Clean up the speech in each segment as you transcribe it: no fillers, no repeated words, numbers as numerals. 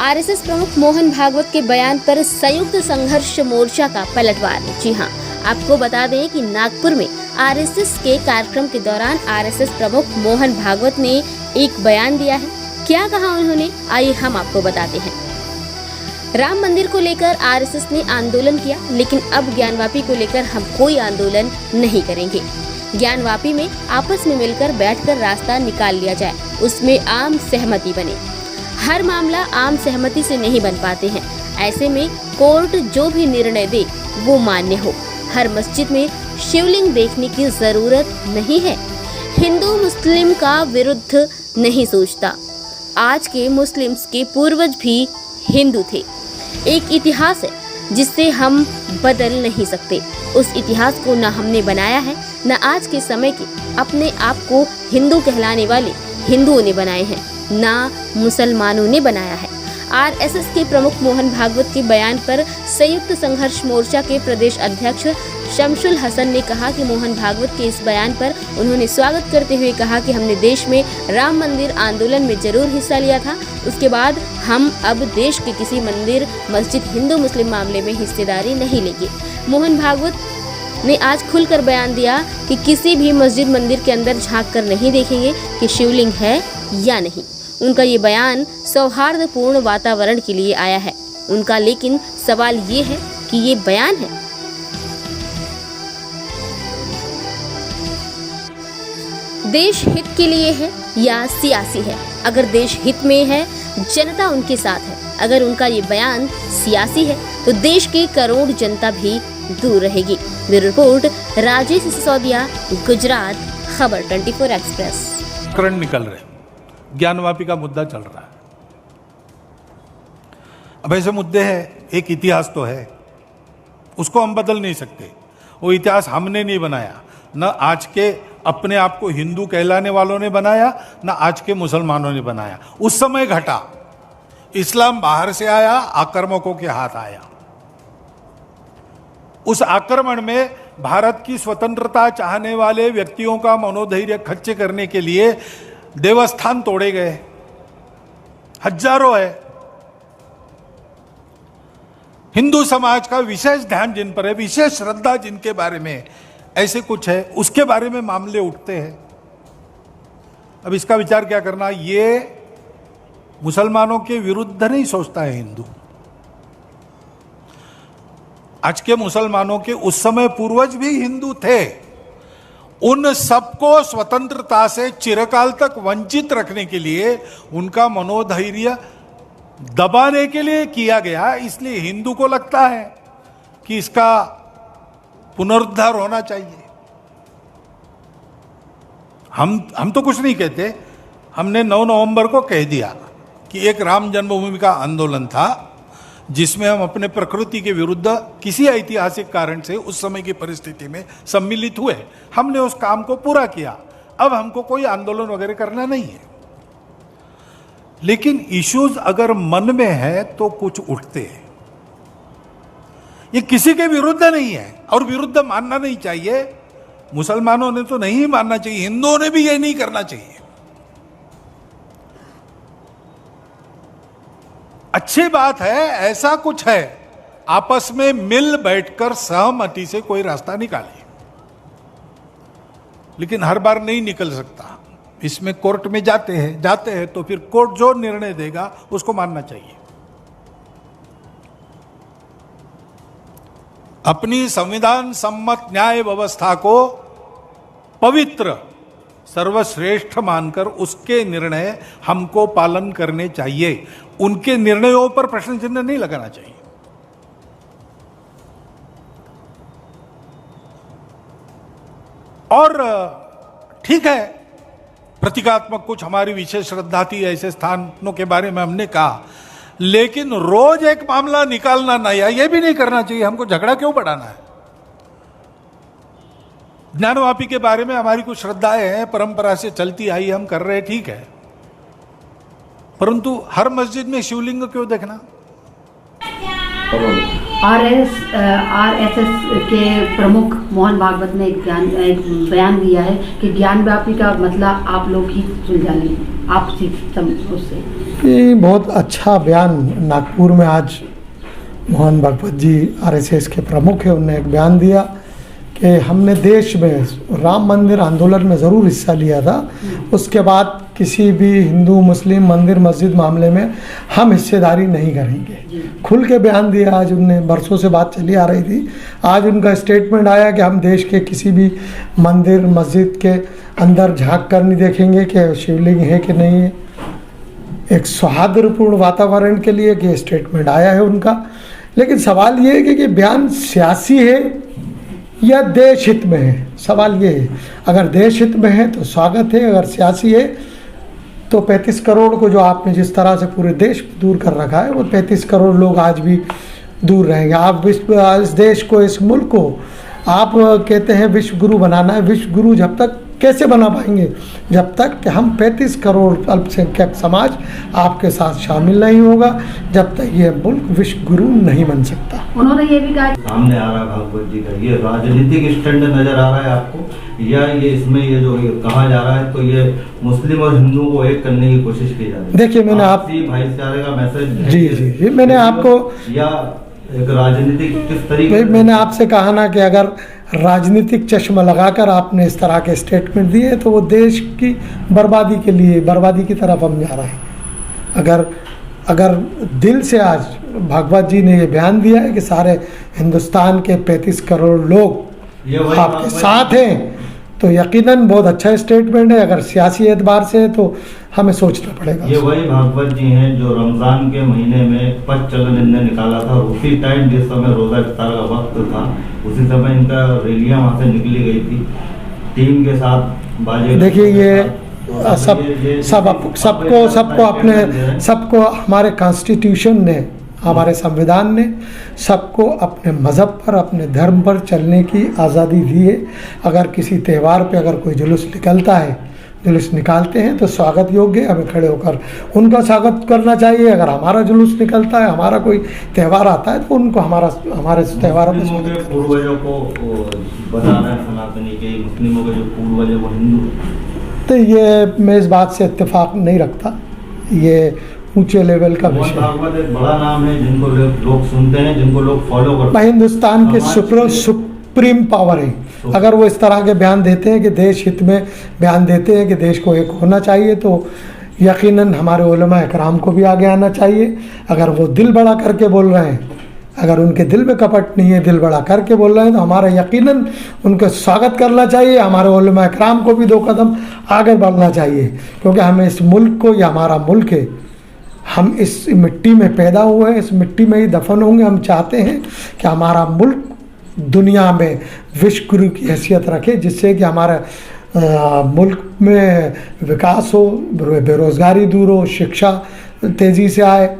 RSS प्रमुख मोहन भागवत के बयान पर संयुक्त संघर्ष मोर्चा का पलटवार। जी हां, आपको बता दें कि नागपुर में आरएसएस के कार्यक्रम के दौरान आरएसएस प्रमुख मोहन भागवत ने एक बयान दिया है। क्या कहा उन्होंने, आइए हम आपको बताते हैं। राम मंदिर को लेकर आरएसएस ने आंदोलन किया, लेकिन अब ज्ञानवापी को लेकर हम कोई आंदोलन नहीं करेंगे। ज्ञानवापी में आपस में मिलकर बैठकर रास्ता निकाल लिया जाए, उसमें आम सहमति बने। हर मामला आम सहमति से नहीं बन पाते हैं। ऐसे में कोर्ट जो भी निर्णय दे वो मान्य हो। हर मस्जिद में शिवलिंग देखने की जरूरत नहीं है। हिंदू मुस्लिम का विरुद्ध नहीं सोचता। आज के मुस्लिम्स के पूर्वज भी हिंदू थे। एक इतिहास है जिससे हम बदल नहीं सकते। उस इतिहास को न हमने बनाया है, न आज के समय के अपने आप को हिंदू कहलाने वाले हिंदुओं ने बनाए हैं, न मुसलमानों ने बनाया है। आरएसएस के प्रमुख मोहन भागवत के बयान पर संयुक्त संघर्ष मोर्चा के प्रदेश अध्यक्ष शमशुल हसन ने कहा कि मोहन भागवत के इस बयान पर उन्होंने स्वागत करते हुए कहा कि हमने देश में राम मंदिर आंदोलन में जरूर हिस्सा लिया था। उसके बाद हम अब देश के किसी मंदिर, मस्जिद, हिंदू मुस्लिम मामले में हिस्सेदारी नहीं लेंगे। मोहन भागवत ने आज खुलकर बयान दिया कि किसी भी मस्जिद, मंदिर के अंदर झांक कर नहीं देखेंगे कि शिवलिंग है या नहीं। उनका ये बयान सौहार्दपूर्ण वातावरण के लिए आया है। उनका लेकिन सवाल ये है कि ये बयान है देश हित के लिए है या सियासी है। अगर देश हित में है, जनता उनके साथ है। अगर उनका ये बयान सियासी है तो देश की करोड़ जनता भी दूर रहेगी। ब्यूरो रिपोर्ट, राजेश सिसोदिया, गुजरात खबर 24 एक्सप्रेस। प्रकरण निकल रहे, ज्ञानवापी का मुद्दा चल रहा है। अब ऐसे मुद्दे हैं, एक इतिहास तो है, उसको हम बदल नहीं सकते। वो इतिहास हमने नहीं बनाया, न आज के अपने आप को हिंदू कहलाने वालों ने बनाया, न आज के मुसलमानों ने बनाया। उस समय घटा, इस्लाम बाहर से आया, आक्रमकों के हाथ आया। उस आक्रमण में भारत की स्वतंत्रता चाहने वाले व्यक्तियों का मनोधैर्य खच्चे करने के लिए देवस्थान तोड़े गए, हजारों है। हिंदू समाज का विशेष ध्यान जिन पर है, विशेष श्रद्धा जिनके बारे में ऐसे कुछ है, उसके बारे में मामले उठते हैं। अब इसका विचार क्या करना, ये मुसलमानों के विरुद्ध नहीं सोचता है हिंदू। आज के मुसलमानों के उस समय पूर्वज भी हिंदू थे। उन सबको स्वतंत्रता से चिरकाल तक वंचित रखने के लिए, उनका मनोधैर्य दबाने के लिए किया गया। इसलिए हिंदू को लगता है कि इसका पुनरुद्धार होना चाहिए। हम तो कुछ नहीं कहते। हमने 9 नवंबर को कह दिया कि एक राम जन्मभूमि का आंदोलन था जिसमें हम अपने प्रकृति के विरुद्ध किसी ऐतिहासिक कारण से उस समय की परिस्थिति में सम्मिलित हुए। हमने उस काम को पूरा किया। अब हमको कोई आंदोलन वगैरह करना नहीं है। लेकिन इश्यूज अगर मन में है तो कुछ उठते हैं। ये किसी के विरुद्ध नहीं है और विरुद्ध मानना नहीं चाहिए। मुसलमानों ने तो नहीं मानना चाहिए, हिंदुओं ने भी ये नहीं करना चाहिए। अच्छी बात है, ऐसा कुछ है, आपस में मिल बैठकर सहमति से कोई रास्ता निकालिए। लेकिन हर बार नहीं निकल सकता। इसमें कोर्ट में जाते हैं तो फिर कोर्ट जो निर्णय देगा उसको मानना चाहिए। अपनी संविधान सम्मत न्याय व्यवस्था को पवित्र, सर्वश्रेष्ठ मानकर उसके निर्णय हमको पालन करने चाहिए। उनके निर्णयों पर प्रश्न चिन्ह नहीं लगाना चाहिए। और ठीक है, प्रतीकात्मक कुछ हमारी विशेष श्रद्धा थी, ऐसे स्थानों के बारे में हमने कहा, लेकिन रोज एक मामला निकालना नहीं है, यह भी नहीं करना चाहिए। हमको झगड़ा क्यों बढ़ाना है? ज्ञानवापी के बारे में हमारी कुछ श्रद्धाएं हैं, परंपरा से चलती आई, हम कर रहे, ठीक है, परंतु हर मस्जिद में शिवलिंग क्यों देखना? आरएसएस के प्रमुख मोहन भागवत ने एक बयान दिया है कि ज्ञान व्यापी का मतलब आप लोग ही सुलझा लें, आपसी उससे। ये बहुत अच्छा बयान नागपुर में आज मोहन भागवत जी आरएसएस के प्रमुख हैं, उन्होंने एक बयान दिया कि हमने देश में राम मंदिर आंदोलन में ज़रूर हिस्सा लिया था, उसके बाद किसी भी हिंदू मुस्लिम मंदिर मस्जिद मामले में हम हिस्सेदारी नहीं करेंगे। खुल के बयान दिया आज उनने, बरसों से बात चली आ रही थी, आज उनका स्टेटमेंट आया कि हम देश के किसी भी मंदिर मस्जिद के अंदर झांक कर नहीं देखेंगे कि शिवलिंग है कि नहीं है। एक सौहार्दपूर्ण वातावरण के लिए कि स्टेटमेंट आया है उनका। लेकिन सवाल ये है कि बयान सियासी है या देश हित में है। सवाल ये है, अगर देश हित में है तो स्वागत है, अगर सियासी है तो 35 करोड़ को जो आपने जिस तरह से पूरे देश में दूर कर रखा है, वो 35 करोड़ लोग आज भी दूर रहेंगे। आप इस देश को, इस मुल्क को आप कहते हैं विश्व गुरु बनाना है। विश्व गुरु जब तक कैसे बना पाएंगे? जब तक कि हम 35 करोड़ अल्पसंख्यक समाज आपके साथ शामिल नहीं होगा, जब तक ये मुल्क विश्व गुरु नहीं बन सकता। उन्होंने ये भी कहा, सामने आ रहा है भागवत जी का ये राजनीतिक स्टैंड नजर आ रहा है आपको, या ये इसमें ये जो कहा जा रहा है तो ये मुस्लिम और हिंदू को एक करने की कोशिश की जा रही है? देखिए, मैंने भाईचारे का मैसेज जी मैंने आपको, या एक राजनीतिक किस तरीके, मैंने आपसे कहा ना कि अगर राजनीतिक चश्मा लगाकर आपने इस तरह के स्टेटमेंट दिए तो वो देश की बर्बादी के लिए, बर्बादी की तरफ हम जा रहे हैं। अगर दिल से आज भागवत जी ने ये बयान दिया है कि सारे हिंदुस्तान के 35 करोड़ लोग आपके साथ हैं, तो यकीनन बहुत अच्छा स्टेटमेंट है। अगर सियासी एतबार से है तो हमें सोचना पड़ेगा। ये वही भागवत जी हैं जो रमजान के महीने में पद चलन इनने निकाला था, और उसी टाइम जिस समय रोजा इफ्तार का वक्त था, उसी समय इनका रैलियां वहां से निकली गई थी टीम के साथ बाजे। देखिए, ये सबको हमारे कॉन्स्टिट्यूशन ने, हमारे संविधान ने सबको अपने मज़हब पर, अपने धर्म पर चलने की आज़ादी दी है। अगर किसी त्यौहार पे अगर कोई जुलूस निकलता है, जुलूस निकालते हैं तो स्वागत योग्य है, हमें खड़े होकर उनका स्वागत करना चाहिए। अगर हमारा जुलूस निकलता है, हमारा कोई त्यौहार आता है तो उनको हमारे त्यौहार में पूर्वजों को बताना है सनातनी के, मुस्लिमों के जो पूर्वज है वो हिंदू, तो ये मैं इस बात से इत्तेफाक नहीं रखता। ये ऊंचे लेवल का विषय। भागवत एक बड़ा नाम है जिनको लोग सुनते हैं, जिनको लोग फॉलो करते हैं। हिंदुस्तान के सुप्रीम पावर है। अगर वो इस तरह के बयान देते हैं कि देश हित में बयान देते हैं कि देश को एक होना चाहिए, तो यकीनन हमारे उलमा इकराम को भी आगे आना चाहिए। अगर वो दिल बड़ा करके बोल रहे हैं, अगर उनके दिल में कपट नहीं है, दिल बड़ा करके बोल रहे हैं, तो हमारा यकीनन उनका स्वागत करना चाहिए। हमारे उलमा इकराम को भी 2 कदम आगे बढ़ना चाहिए, क्योंकि हमें इस मुल्क को, ये हमारा मुल्क है, हम इस मिट्टी में पैदा हुए हैं, इस मिट्टी में ही दफन होंगे। हम चाहते हैं कि हमारा मुल्क दुनिया में विश्व गुरु की हैसियत रखे, जिससे कि हमारा मुल्क में विकास हो, बेरोज़गारी दूर हो, शिक्षा तेज़ी से आए,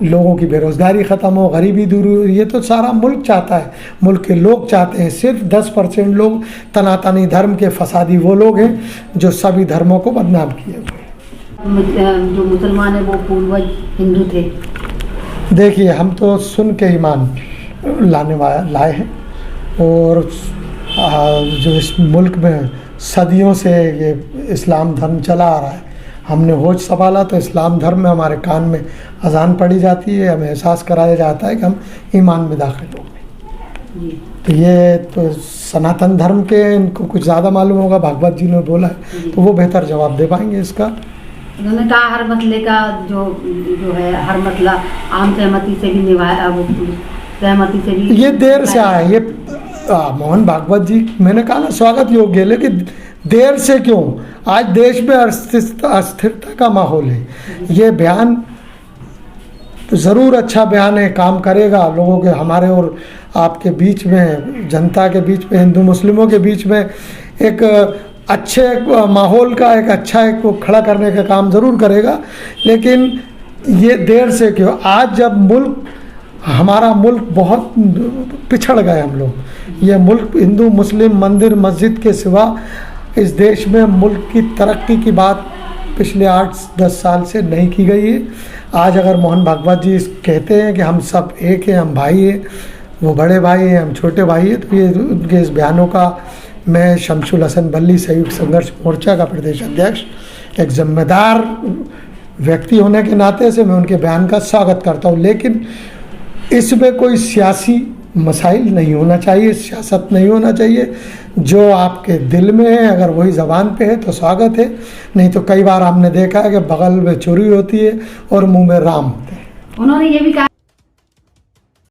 लोगों की बेरोज़गारी ख़त्म हो, गरीबी दूर हो। ये तो सारा मुल्क चाहता है, मुल्क के लोग चाहते हैं। सिर्फ 10% लोग तनातनी धर्म के फसादी वो लोग हैं जो सभी धर्मों को बदनाम किए हुए। जो मुसलमान है वो पूर्वज हिंदू थे। देखिए, हम तो सुन के ईमान लाए हैं, और जो इस मुल्क में सदियों से ये इस्लाम धर्म चला आ रहा है, हमने होश संभाला तो इस्लाम धर्म में हमारे कान में अजान पड़ी जाती है, हमें एहसास कराया जाता है कि हम ईमान में दाखिल हो गए। तो ये तो सनातन धर्म के, इनको कुछ ज़्यादा मालूम होगा, भागवत जी ने बोला है तो वो बेहतर जवाब दे पाएंगे इसका। उन्होंने कहा हर मसले का जो है, हर मसला आम सहमति से भी निभाया, वो सहमति से भी। ये देर से आया, ये मोहन भागवत जी, मैंने कहा ना स्वागत योग्य, लेकिन देर से क्यों? आज देश में अस्थिरता का माहौल है। ये बयान तो ज़रूर अच्छा बयान है, काम करेगा लोगों के, हमारे और आपके बीच में, जनता के बीच में, हिंदू मुस्लिमों के बीच में एक अच्छे माहौल का, एक अच्छा एक को खड़ा करने का काम ज़रूर करेगा। लेकिन ये देर से क्यों? आज जब मुल्क, हमारा मुल्क बहुत पिछड़ गए हम लोग। ये मुल्क हिंदू मुस्लिम मंदिर मस्जिद के सिवा इस देश में मुल्क की तरक्की की बात पिछले 8-10 साल से नहीं की गई है। आज अगर मोहन भागवत जी कहते हैं कि हम सब एक हैं, हम भाई हैं, वो बड़े भाई हैं, हम छोटे भाई हैं, तो ये उनके इस बयानों का मैं शमशुल हसन बल्ली संयुक्त संघर्ष मोर्चा का प्रदेश अध्यक्ष, एक जिम्मेदार व्यक्ति होने के नाते से मैं उनके बयान का स्वागत करता हूँ। लेकिन इसमें कोई सियासी मसाइल नहीं होना चाहिए, सियासत नहीं होना चाहिए। जो आपके दिल में है अगर वही ज़बान पे है तो स्वागत है, नहीं तो कई बार हमने देखा है कि बगल में चोरी होती है और मुंह में राम होते हैं। उन्होंने ये भी कहा